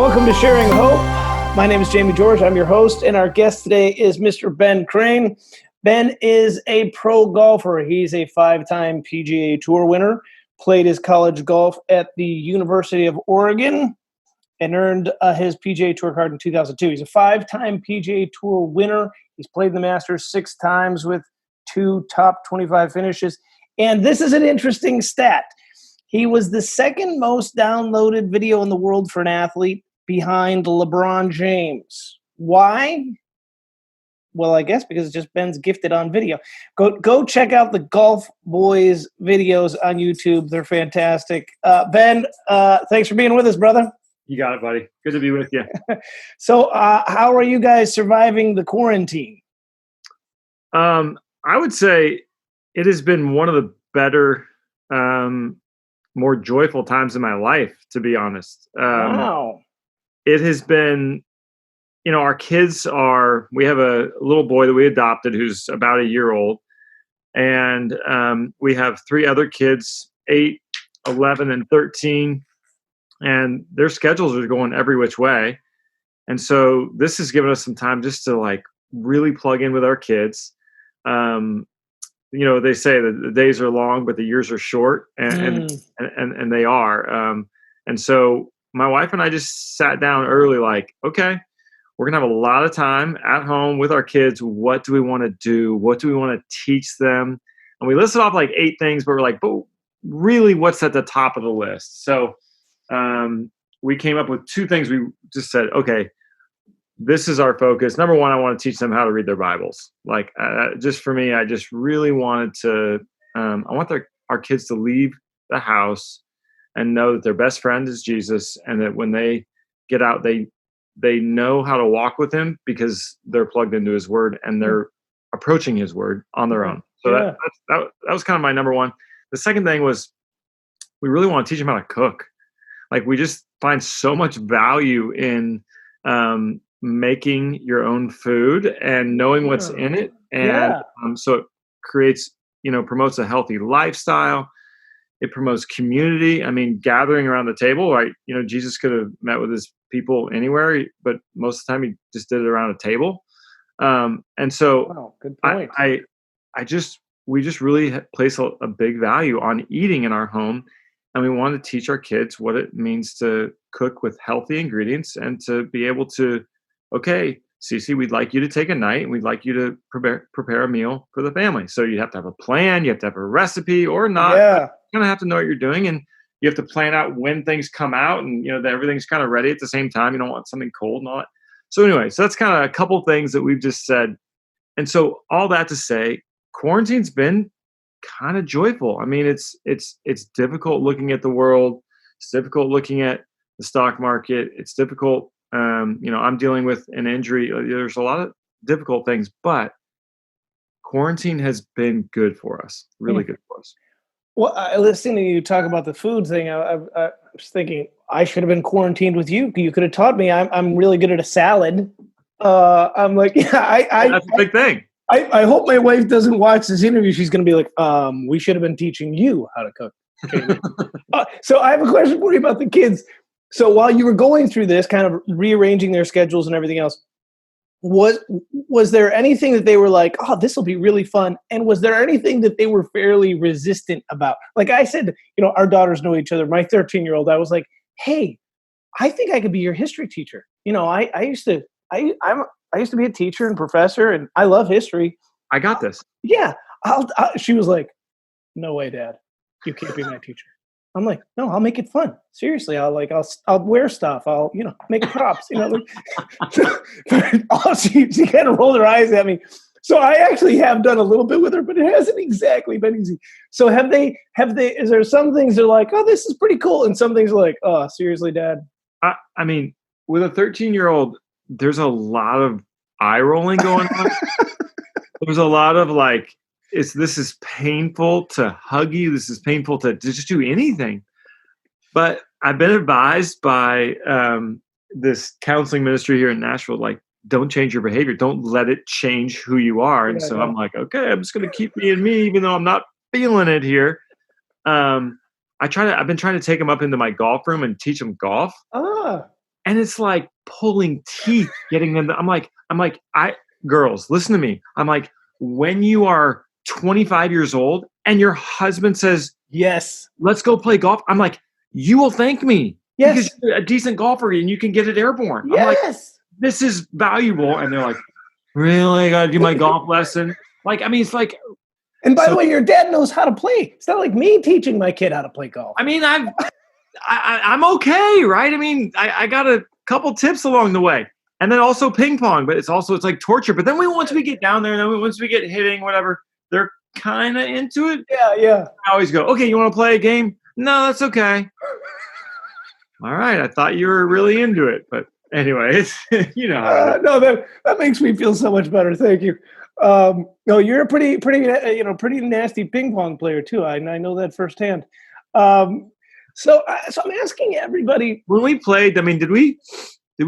Welcome to Sharing Hope. My name is Jamie George. I'm your host, and our guest today is Mr. Ben Crane. Ben is a pro golfer. He's a 5-time PGA Tour winner, played his college golf at the University of Oregon, and earned his PGA Tour card in 2002. He's a 5-time PGA Tour winner. He's played the Masters 6 times with 2 top 25 finishes. And this is an interesting stat. He was the second most downloaded video in the world for an athlete behind LeBron James. Why? Well, I guess because it's just Ben's gifted on video. Go check out the Golf Boys videos on YouTube. They're fantastic. Ben, thanks for being with us, brother. You got it, buddy. Good to be with you. So how are you guys surviving the quarantine? I would say it has been one of the better, more joyful times in my life, to be honest. Wow. It has been, our kids we have a little boy that we adopted who's about a year old. And we have 3 other kids, 8, 11, and 13. And their schedules are going every which way. And so this has given us some time just to really plug in with our kids. They say that the days are long, but the years are short, and they are. And so my wife and I just sat down early, okay, we're going to have a lot of time at home with our kids. What do we want to do? What do we want to teach them? And we listed off 8 things, but we're but really what's at the top of the list? So we came up with 2 things. We just said, okay, this is our focus. Number one, I want to teach them how to read their Bibles. Just for me, I just really wanted to, I want our kids to leave the house and know that their best friend is Jesus, and that when they get out, they know how to walk with him because they're plugged into his word and they're approaching his word on their own. So that was kind of my number one. The second thing was we really want to teach them how to cook. We just find so much value in making your own food and knowing what's in it. And so it creates, promotes a healthy lifestyle. It promotes community. I mean, gathering around the table, right? Jesus could have met with his people anywhere, but most of the time he just did it around a table. And so good point. we just really place a big value on eating in our home. And we want to teach our kids what it means to cook with healthy ingredients and to be able to, okay, Cece, we'd like you to take a night and we'd like you to prepare a meal for the family. So you have to have a plan, you have to have a recipe or not. Yeah. You're going to have to know what you're doing, and you have to plan out when things come out and, that everything's kind of ready at the same time. You don't want something cold and all that. So anyway, so that's kind of a couple things that we've just said. And so all that to say, quarantine's been kind of joyful. I mean, it's difficult looking at the world. It's difficult looking at the stock market. It's difficult. I'm dealing with an injury. There's a lot of difficult things, but quarantine has been good for us. Really good for us. Well, listening to you talk about the food thing, I was thinking I should have been quarantined with you. You could have taught me. I'm really good at a salad. I'm like, that's a big thing. I hope my wife doesn't watch this interview. She's going to be like, we should have been teaching you how to cook. So I have a question for you about the kids. So while you were going through this, kind of rearranging their schedules and everything else, was there anything that they were like, oh, this will be really fun? And was there anything that they were fairly resistant about? Like I said, our daughters know each other. My 13-year-old, I was like, hey, I think I could be your history teacher. I used to be a teacher and professor, and I love history. I got this. Yeah. She was like, no way, Dad. You can't be my teacher. I'm like, no, I'll make it fun. Seriously, I'll wear stuff. I'll, make props. She kind of rolled her eyes at me. So I actually have done a little bit with her, but it hasn't exactly been easy. So is there some things they're like, oh, this is pretty cool, and some things are like, oh, seriously, Dad? I mean, with a 13-year-old, there's a lot of eye rolling going on. There's a lot of this is painful to hug you. This is painful to just do anything. But I've been advised by this counseling ministry here in Nashville, don't change your behavior. Don't let it change who you are. And I'm like, okay, I'm just going to keep being me, even though I'm not feeling it here. I've been trying to take them up into my golf room and teach them golf. and it's like pulling teeth getting them. I girls, listen to me. I'm like, when you are 25 years old and your husband says, Yes. let's go play golf. I'm like, you will thank me because Yes. you're a decent golfer and you can get it airborne. I'm like, Yes. this is valuable. And they're like, really? I got to do my golf lesson? Like, I mean, it's like, And by so, the way, your dad knows how to play. It's not like me teaching my kid how to play golf. I mean, I'm okay, right? I mean, I got a couple tips along the way. And then also ping pong, but it's like torture. But then once we get down there, and then once we get hitting, whatever, they're kind of into it. Yeah, yeah. I always go, okay, you want to play a game? No, that's okay. All right, I thought you were really into it, but anyway, you know how it is. No, that makes me feel so much better. Thank you. No, you're a pretty nasty ping pong player too. I know that firsthand. So I'm asking everybody. When we played, I mean, did we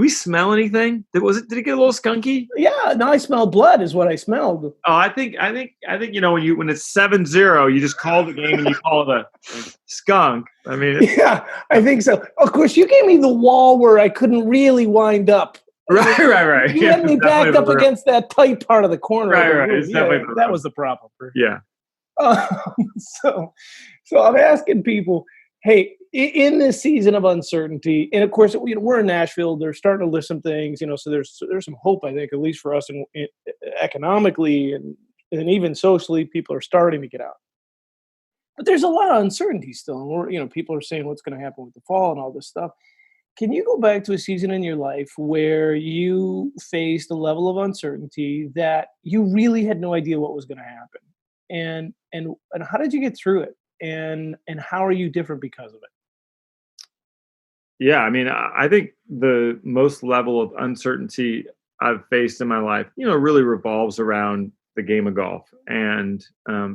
smell anything? Did it get a little skunky? Yeah, no, I smell blood. Is what I smelled. Oh, I think when it's 7-0, you just call the game and you call it a skunk. I mean, Yeah, I think so. Of course, you gave me the wall where I couldn't really wind up. Right. You had me backed up against that tight part of the corner. Right. It's that was the problem. Yeah. Um, so I'm asking people, hey, in this season of uncertainty, and of course, we're in Nashville. They're starting to list some things, so there's some hope, I think, at least for us, in economically and even socially, people are starting to get out. But there's a lot of uncertainty still, and people are saying what's going to happen with the fall and all this stuff. Can you go back to a season in your life where you faced a level of uncertainty that you really had no idea what was going to happen, and how did you get through it, and how are you different because of it? Yeah, I mean, I think the most level of uncertainty I've faced in my life, really revolves around the game of golf, and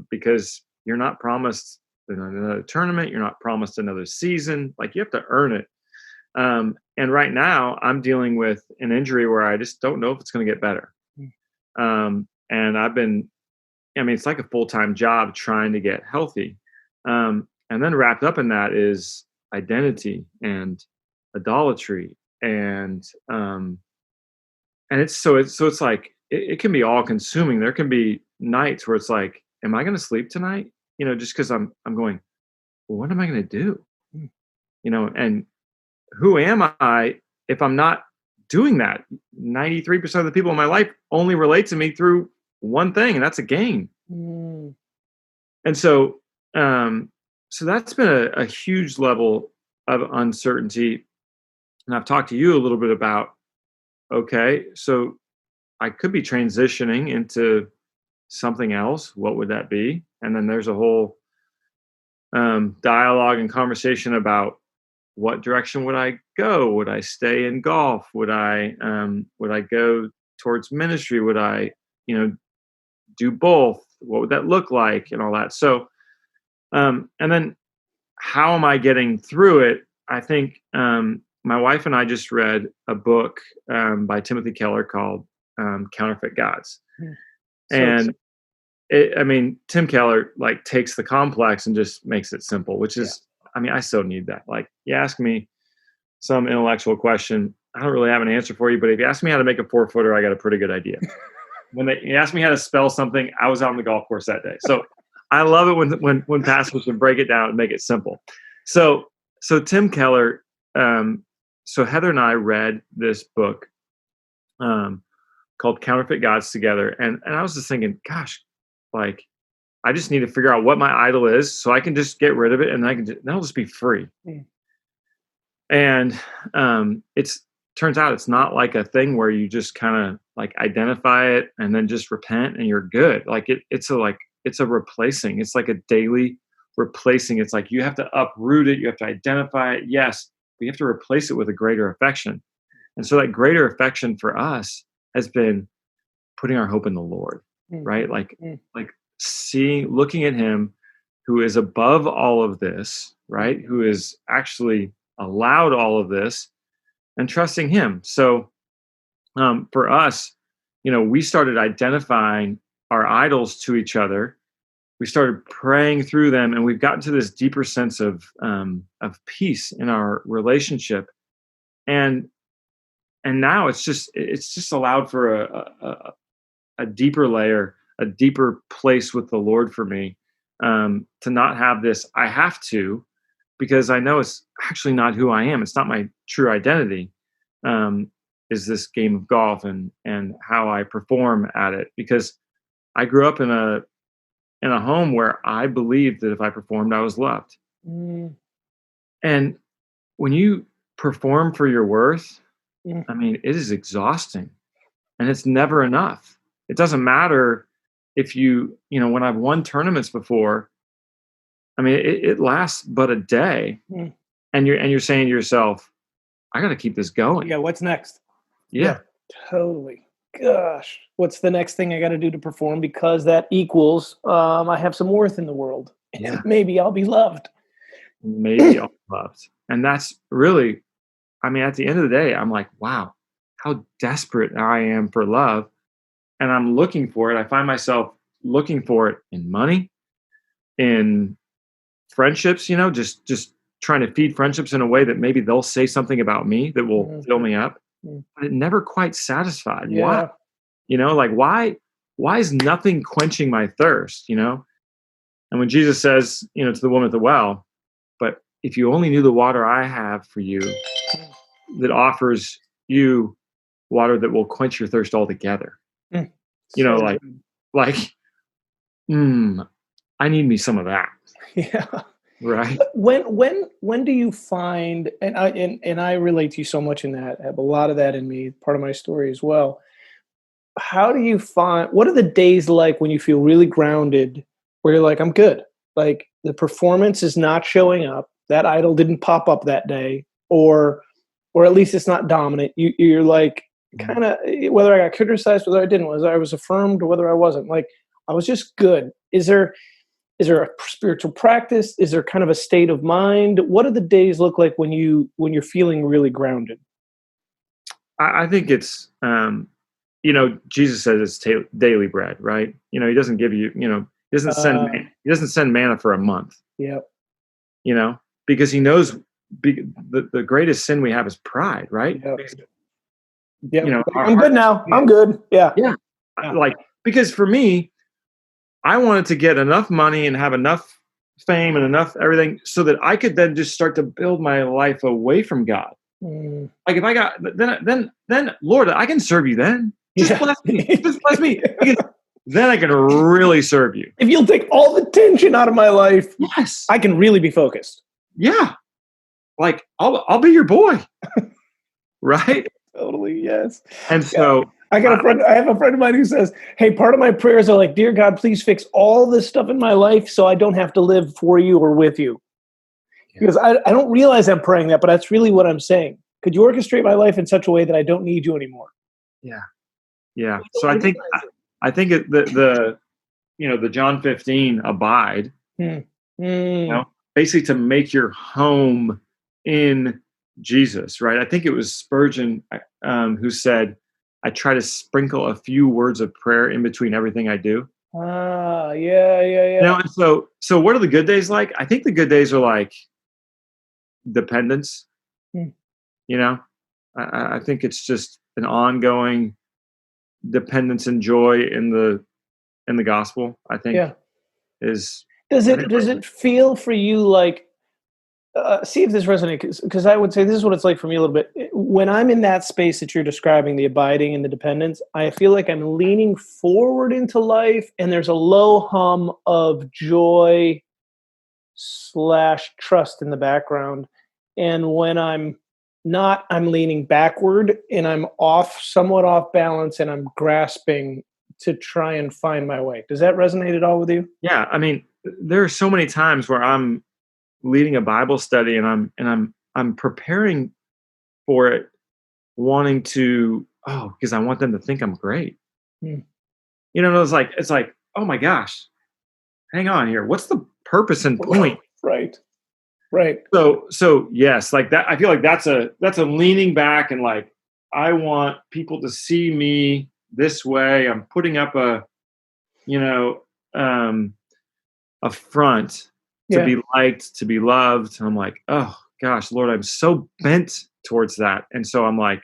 because you're not promised another tournament, you're not promised another season. Like, you have to earn it. And right now, I'm dealing with an injury where I just don't know if it's going to get better. And it's like a full-time job trying to get healthy. And then wrapped up in that is identity and idolatry. And it's like, it can be all consuming. There can be nights where it's like, am I going to sleep tonight? Just because I'm going, well, what am I going to do? And who am I if I'm not doing that? 93% of the people in my life only relate to me through one thing, and that's a game. And so that's been a huge level of uncertainty. And I've talked to you a little bit about, okay, so I could be transitioning into something else. What would that be? And then there's a whole dialogue and conversation about, what direction would I go? Would I stay in golf? Would I go towards ministry? Would I, do both? What would that look like? And all that. So, and then how am I getting through it? I think my wife and I just read a book by Timothy Keller called Counterfeit Gods. And Tim Keller takes the complex and just makes it simple, which is, I still need that. Like, you ask me some intellectual question, I don't really have an answer for you, but if you ask me how to make a 4-footer, I got a pretty good idea. You ask me how to spell something, I was out on the golf course that day. So I love it when pastors can break it down and make it simple. So Tim Keller, so Heather and I read this book called Counterfeit Gods together. And I was just thinking, gosh, I just need to figure out what my idol is so I can just get rid of it, and then I'll just be free. And turns out it's not like a thing where you just kind of identify it and then just repent and you're good. It's a replacing. It's like a daily replacing. It's like you have to uproot it. You have to identify it. Yes, but you have to replace it with a greater affection. And so that greater affection for us has been putting our hope in the Lord, right? Looking at him, who is above all of this, right? Who is actually allowed all of this, and trusting him. So for us, we started identifying our idols to each other. We started praying through them, and we've gotten to this deeper sense of peace in our relationship. And and now it's just allowed for a deeper layer, a deeper place with the Lord for me, to not have this I have to, because I know it's actually not who I am. It's not my true identity. Is this game of golf and how I perform at it, because I grew up in a home where I believed that if I performed, I was loved. Mm, And when you perform for your worth, mm, I mean, it is exhausting and it's never enough. It doesn't matter if when I've won tournaments before, I mean, it lasts but a day, mm. and you're saying to yourself, I got to keep this going. Yeah, what's next? Yeah, Yeah. totally. Gosh, what's the next thing I got to do to perform? Because that equals I have some worth in the world, Yeah. and maybe I'll be loved. Maybe all loved. And that's really, I mean, at the end of the day, I'm like, wow, how desperate I am for love. And I'm looking for it. I find myself looking for it in money, in friendships, just trying to feed friendships in a way that maybe they'll say something about me that will Mhm, fill me up. mm. But it never quite satisfied. Why? Yeah. Like why is nothing quenching my thirst? And when Jesus says, to the woman at the well, but if you only knew the water I have for you, Mm, that offers you water that will quench your thirst altogether. mm. You know, So like good. like, I need me some of that, Yeah. right? When do you find, and I relate to you so much in that, I have a lot of that in me, part of my story as well. How do you find, what are the days like when you feel really grounded, where you're like, I'm good, like the performance is not showing up, that idol didn't pop up that day, or at least it's not dominant. You're like, Mhm. kind of, whether I got criticized, whether I didn't, whether I was affirmed or whether I wasn't, like I was just good. Is there a spiritual practice? Is there kind of a state of mind? What do the days look like when you're feeling really grounded? I think it's, Jesus says it's daily bread, right? He doesn't give you, Uh, he doesn't send manna for a month, yeah, you know, because he knows the greatest sin we have is pride, right? yeah, Because, yeah. Like, our I'm good heart, now. I'm good. Yeah, yeah, yeah. like, because for me, I wanted to get enough money and have enough fame and enough everything so that I could then just start to build my life away from God. Mm, Like if I got then Lord, I can serve you then. Just yeah. bless me. Just bless me. Because then I can really serve you. If you'll take all the tension out of my life, Yes. I can really be focused. Yeah. Like I'll be your boy. Right? Totally, yes. And Yeah. so I got a friend. I have a friend of mine who says, "Hey, part of my prayers are like, dear God, please fix all this stuff in my life so I don't have to live for you or with you." yeah, Because I don't realize I'm praying that, but that's really what I'm saying. Could you orchestrate my life in such a way that I don't need you anymore? yeah. Yeah. I So don't I think realize it. I think the John 15 abide, Hmm. you Mm. know, basically to make your home in Jesus, right? I think it was Spurgeon, who said, I try to sprinkle a few words of prayer in between everything I do. Ah, yeah, yeah, yeah. And so what are the good days like? I think the good days are like dependence, Hmm. you know? I think it's just an ongoing dependence and joy in the gospel, I think Yeah. is Does I it think does it feel for you like, see if this resonates, because I would say this is what it's like for me a little bit. When I'm in that space that you're describing, the abiding and the dependence, I feel like I'm leaning forward into life, and there's a low hum of joy slash trust in the background. And when I'm not, I'm leaning backward and I'm somewhat off balance, and I'm grasping to try and find my way. Does that resonate at all with you? yeah, I mean, there are so many times where I'm leading a Bible study and I'm preparing for it, wanting to, because I want them to think I'm great. Hmm. It's like, oh my gosh, hang on here. What's the purpose and point? Right, right. So yes, like that. I feel like that's a leaning back and like I want people to see me this way. I'm putting up you know um, a front to Yeah. be liked, to be loved. And I'm like, oh gosh, Lord, I'm so bent towards that, and so I'm like,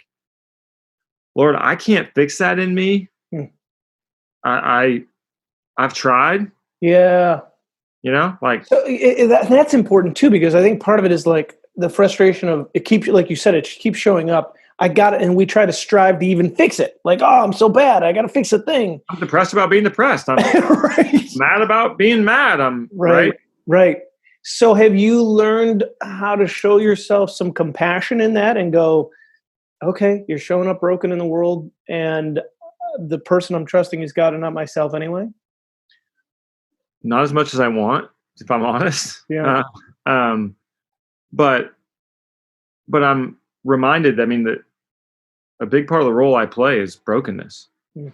Lord, I can't fix that in me. Hmm. I've tried, Yeah. like, So that's important too, because I think part of it is like the frustration of it keeps, like you said, it keeps showing up. I got it, and we try to strive to even fix it. Like, oh, I'm so bad, I got to fix the thing. I'm depressed about being depressed. I'm Right. mad about being mad. I'm Right. right. Right. So, have you learned how to show yourself some compassion in that and go, okay, you're showing up broken in the world, and the person I'm trusting is God and not myself anyway? Not as much as I want, if I'm honest. Yeah. Um, but I'm reminded. I mean, that a big part of the role I play is brokenness. Mm.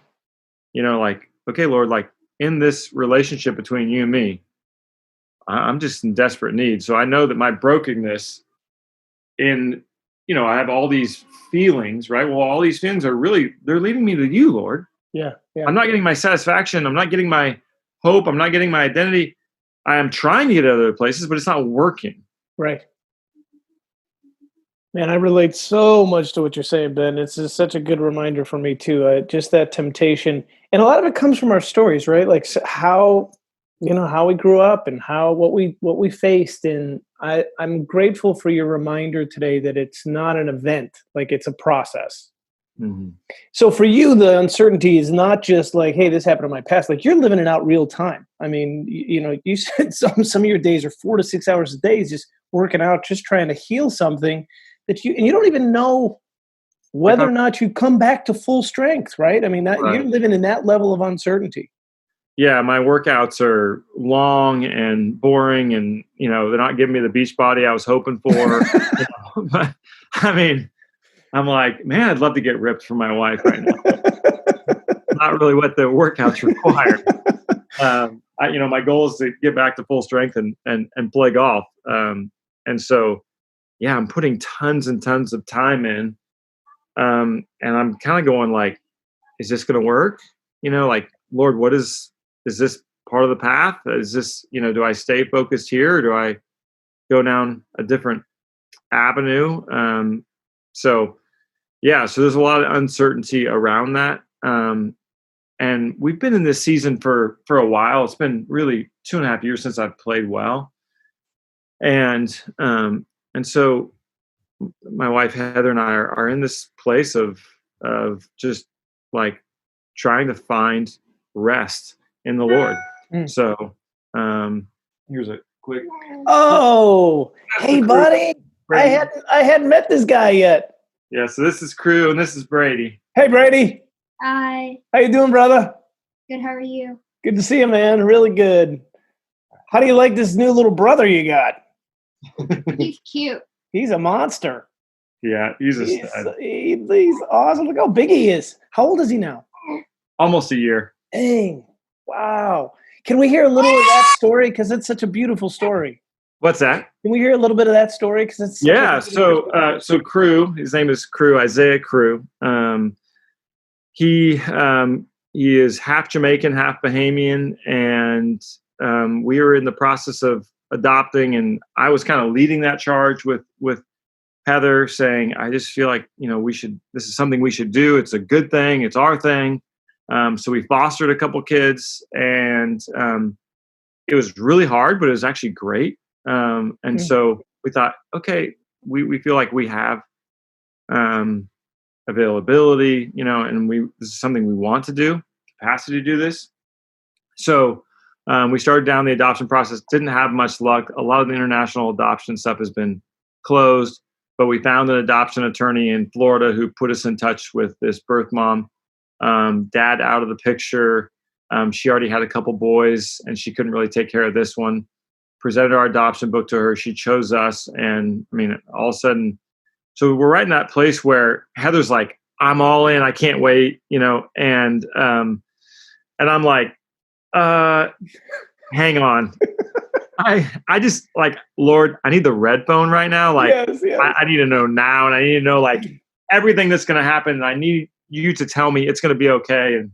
Like, okay, Lord, like in this relationship between you and me, I'm just in desperate need. So I know that my brokenness in, I have all these feelings, right? Well, all these feelings they're leading me to you, Lord. Yeah. Yeah. I'm not getting my satisfaction. I'm not getting my hope. I'm not getting my identity. I am trying to get other places, but it's not working. Right. Man, I relate so much to what you're saying, Ben. It's just such a good reminder for me too. Just that temptation, and a lot of it comes from our stories, right? Like how, how we grew up and how what we faced. And I'm grateful for your reminder today that it's not an event, like it's a process. Mm-hmm. So for you, the uncertainty is not just like, hey, this happened in my past. Like you're living it out real time. I mean, you said some of your days are 4 to 6 hours a day, just working out, just trying to heal something and you don't even know If whether I'm or not you come back to full strength, right? I mean, that you're right. living in that level of uncertainty. Yeah, my workouts are long and boring, and they're not giving me the beach body I was hoping for. But I mean, I'm like, man, I'd love to get ripped from my wife right now. Not really what the workouts require. My goal is to get back to full strength and play golf. And so, yeah, I'm putting tons and tons of time in, and I'm kind of going like, is this going to work? Like, Lord, is this part of the path? Is this, do I stay focused here, or do I go down a different avenue? So yeah, so there's a lot of uncertainty around that. And we've been in this season for a while. It's been really 2.5 years since I've played well. And so my wife Heather and I are in this place of just like trying to find rest in the Lord. Mm. So here's a quick. Oh, hey, buddy! I hadn't met this guy yet. Yeah, so this is Crew and this is Brady. Hey, Brady. Hi. How you doing, brother? Good. How are you? Good to see you, man. Really good. How do you like this new little brother you got? He's cute. He's a monster. Yeah, he's a stud. He's awesome. Look how big he is. How old is he now? Almost a year. Dang. Wow. Can we hear a little of that story? Because it's such a beautiful story. What's that? Can we hear a little bit of that story? Because it's so Crew. His name is Crew, Isaiah Crew. He is half Jamaican, half Bahamian, and we were in the process of adopting, and I was kind of leading that charge with Heather, saying, I just feel like this is something we should do. It's a good thing. It's our thing. So we fostered a couple kids, and it was really hard, but it was actually great. So we thought, okay, we feel like we have availability, and this is something we want to do, capacity to do this. So we started down the adoption process. Didn't have much luck. A lot of the international adoption stuff has been closed, but we found an adoption attorney in Florida who put us in touch with this birth mom. Dad out of the picture. She already had a couple boys, and she couldn't really take care of this one. Presented our adoption book to her. She chose us, and I mean, all of a sudden, so we're right in that place where Heather's like, "I'm all in. I can't wait," and I'm like, hang on. I just like, Lord, I need the red phone right now. Like, yes. I need to know now, and I need to know like everything that's going to happen, and I need you to tell me it's going to be okay. And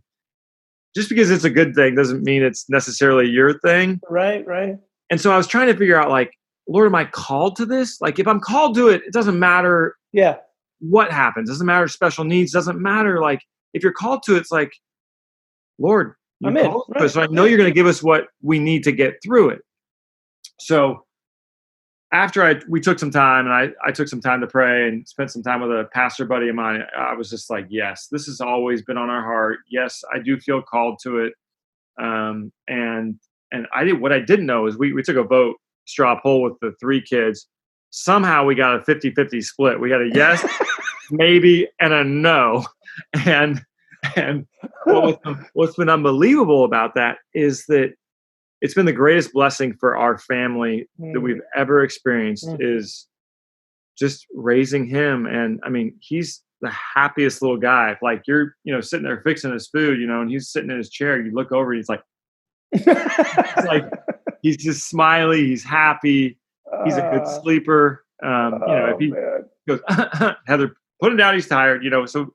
just because it's a good thing doesn't mean it's necessarily your thing. Right. And so I was trying to figure out, like, Lord, am I called to this? Like, if I'm called to it, it doesn't matter. Yeah. what happens. Doesn't matter special needs. Doesn't matter. Like if you're called to it, it's like, Lord, you called to us, so I know you're going to give us what we need to get through it. So after we took some time, and I took some time to pray and spent some time with a pastor buddy of mine, I was just like, yes, this has always been on our heart. Yes, I do feel called to it. And what I didn't know is we took a vote, straw poll with the 3 kids. Somehow we got a 50-50 split. We got a yes, maybe, and a no. And what's been unbelievable about that is that it's been the greatest blessing for our family that we've ever experienced is just raising him. And I mean, he's the happiest little guy. If like you're, sitting there fixing his food, and he's sitting in his chair, you look over, he's like, he's just smiley. He's happy. He's a good sleeper. If he goes, Heather, put him down. He's tired, so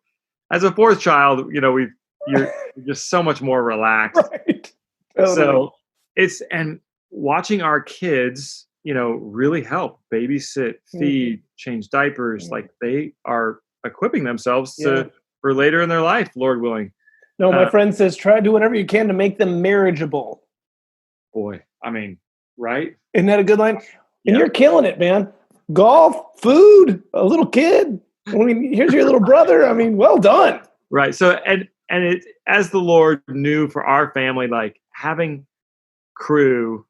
as a 4th child, you're just so much more relaxed. Right. Totally. So and watching our kids, really help babysit, feed, change diapers. Like they are equipping themselves for later in their life, Lord willing. No, my friend says, try to do whatever you can to make them marriageable. Boy, I mean, right? Isn't that a good line? And you're killing it, man. Golf, food, a little kid. I mean, here's your little brother. I mean, well done. Right. So, and it, as the Lord knew for our family, like having crew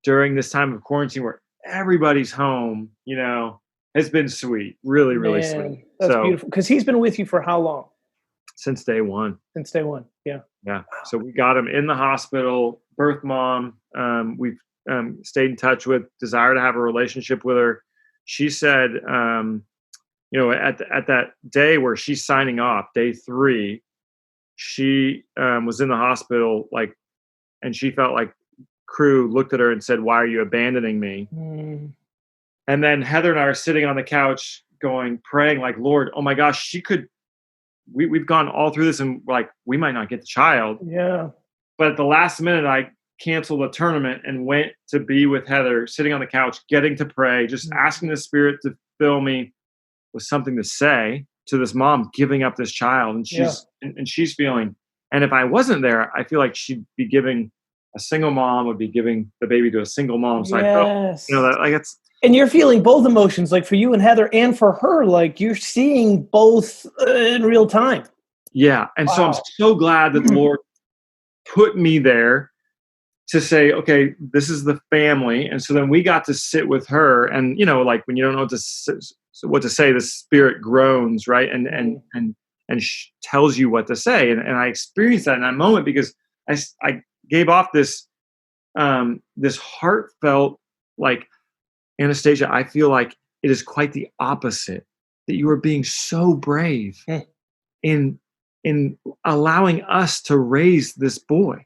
during this time of quarantine where everybody's home, has been sweet. Really, really sweet. That's beautiful. Because he's been with you for how long? Since day one. Yeah. Yeah. So we got him in the hospital, birth mom. We've stayed in touch with, desire to have a relationship with her. She said, at that day where she's signing off, day 3, she was in the hospital, and she felt like crew looked at her and said, "Why are you abandoning me?" And then Heather and I are sitting on the couch praying like, Lord, oh my gosh, we've gone all through this and we might not get the child. Yeah. But at the last minute, I canceled the tournament and went to be with Heather, sitting on the couch, getting to pray, just asking the Spirit to fill me with something to say to this mom giving up this child. And she's feeling, and if I wasn't there, I feel like she'd be giving, a single mom would be giving the baby to a single mom. So I felt, that it's. And you're feeling both emotions, like for you and Heather and for her, like you're seeing both in real time. Yeah. And so I'm so glad that the Lord put me there to say, okay, this is the family. And so then we got to sit with her, and, when you don't know what to say, the Spirit groans, right? And tells you what to say. And I experienced that in that moment because I gave off this heartfelt, Anastasia, I feel like it is quite the opposite, that you are being so brave in allowing us to raise this boy.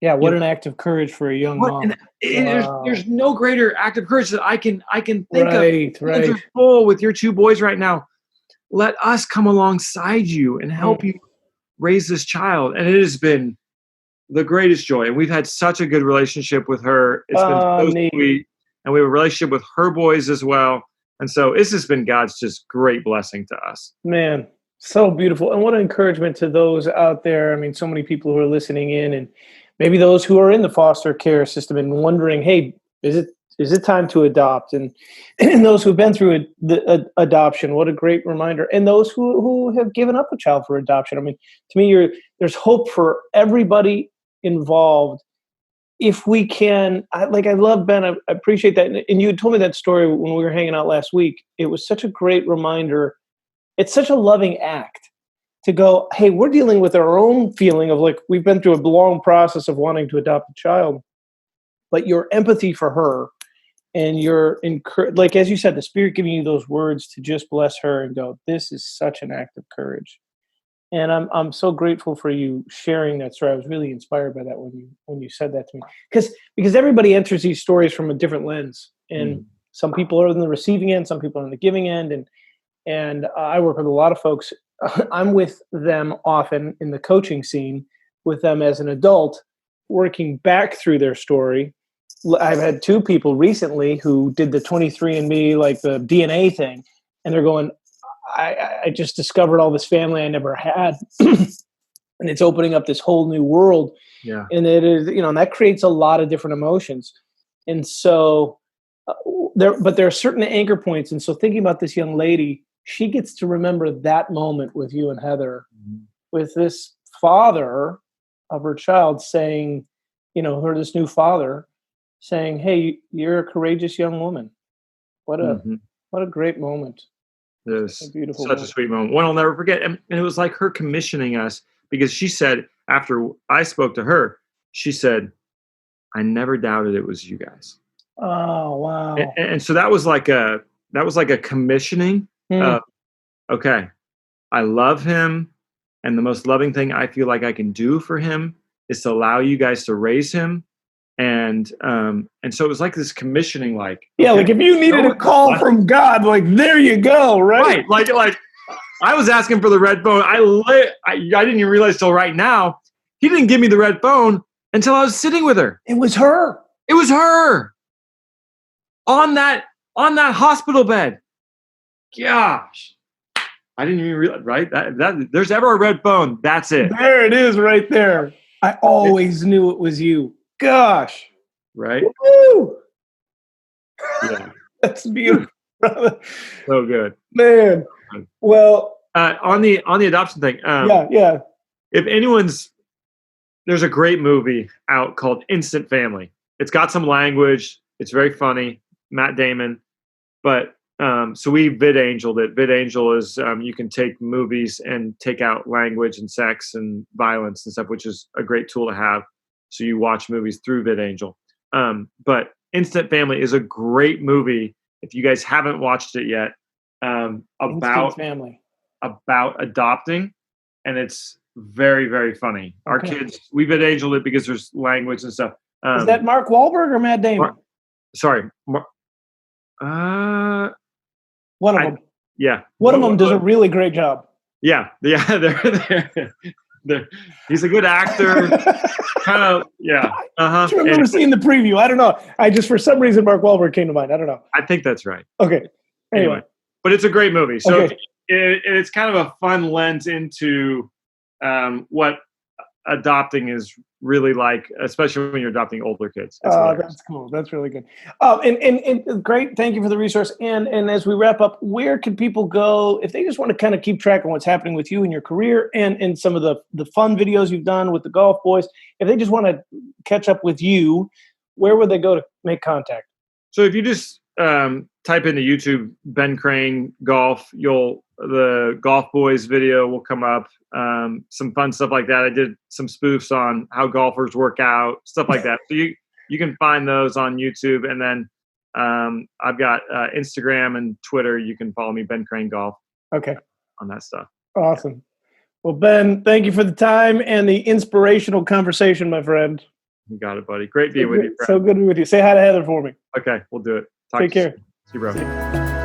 Yeah, what an act of courage for a young mom. There's no greater act of courage that I can think of. Right. Hands are full with your 2 boys right now. Let us come alongside you and help you raise this child. And it has been the greatest joy. And we've had such a good relationship with her. It's been so sweet. And we have a relationship with her boys as well. And so this has been God's just great blessing to us. Man, so beautiful. And what an encouragement to those out there. I mean, so many people who are listening in, and maybe those who are in the foster care system and wondering, hey, is it time to adopt? And those who've been through adoption, what a great reminder. And those who have given up a child for adoption. I mean, to me, there's hope for everybody involved. If we can, I love Ben, I appreciate that. And you told me that story when we were hanging out last week. It was such a great reminder. It's such a loving act to go, hey, we're dealing with our own feeling of we've been through a long process of wanting to adopt a child, but your empathy for her and your, as you said, the Spirit giving you those words to just bless her and go, this is such an act of courage. And I'm so grateful for you sharing that story. I was really inspired by that when you said that to me, because everybody enters these stories from a different lens, and some people are in the receiving end, some people are in the giving end, and I work with a lot of folks. I'm with them often in the coaching scene with them as an adult, working back through their story. I've had 2 people recently who did the 23andMe, the DNA thing, and they're going, I just discovered all this family I never had. And it's opening up this whole new world. Yeah. And it is, and that creates a lot of different emotions. And so there are certain anchor points. And so thinking about this young lady, she gets to remember that moment with you and Heather, with this father of her child saying, this new father saying, "Hey, you're a courageous young woman." What a great moment. It was a beautiful such moment. A sweet moment. One I'll never forget. And it was like her commissioning us, because she said, after I spoke to her, she said, "I never doubted it was you guys." Oh, wow. And so that was like a commissioning of, okay, I love him. And the most loving thing I feel like I can do for him is to allow you guys to raise him. And so it was like this commissioning, like, yeah, okay, like if you needed a call from God, like, there you go, right? Right, like I was asking for the red phone. I didn't even realize till right now, he didn't give me the red phone until I was sitting with her. It was her. It was her on that hospital bed. Gosh, I didn't even realize. Right, that there's ever a red phone. That's it. There it is, right there. I always knew it was you. Gosh. Right. Woo! Yeah. That's beautiful, brother. So good, man. Well, on the adoption thing. Yeah. If there's a great movie out called Instant Family. It's got some language. It's very funny. Matt Damon. But so we VidAngeled it. VidAngel is you can take movies and take out language and sex and violence and stuff, which is a great tool to have. So you watch movies through VidAngel. But Instant Family is a great movie if you guys haven't watched it yet. About family, about adopting, and it's very, very funny. Okay. Our kids, we VidAngeled it because there's language and stuff. Is that Mark Wahlberg or Matt Damon? One of them. Yeah. One of them does a really great job. Yeah. He's a good actor. Kind of, yeah. I remember seeing the preview. I don't know. For some reason, Mark Wahlberg came to mind. I don't know. I think that's right. Okay. Anyway. But it's a great movie. So it's kind of a fun lens into what adopting is really like, especially when you're adopting older kids. That's cool. That's really good. And great. Thank you for the resource. And as we wrap up, where can people go if they just want to kind of keep track of what's happening with you in your career and some of the fun videos you've done with the golf boys? If they just want to catch up with you, where would they go to make contact? So if you just type into YouTube Ben Crane Golf, the Golf Boys video will come up. Some fun stuff like that. I did some spoofs on how golfers work out, stuff like that. So you can find those on YouTube, and then I've got Instagram and Twitter. You can follow me, Ben Crane Golf. Okay. On that stuff. Awesome. Well, Ben, thank you for the time and the inspirational conversation, my friend. You got it, buddy. Great being with you, friend. So good to be with you. Say hi to Heather for me. Okay, we'll do it. Take care. See you, bro. See you.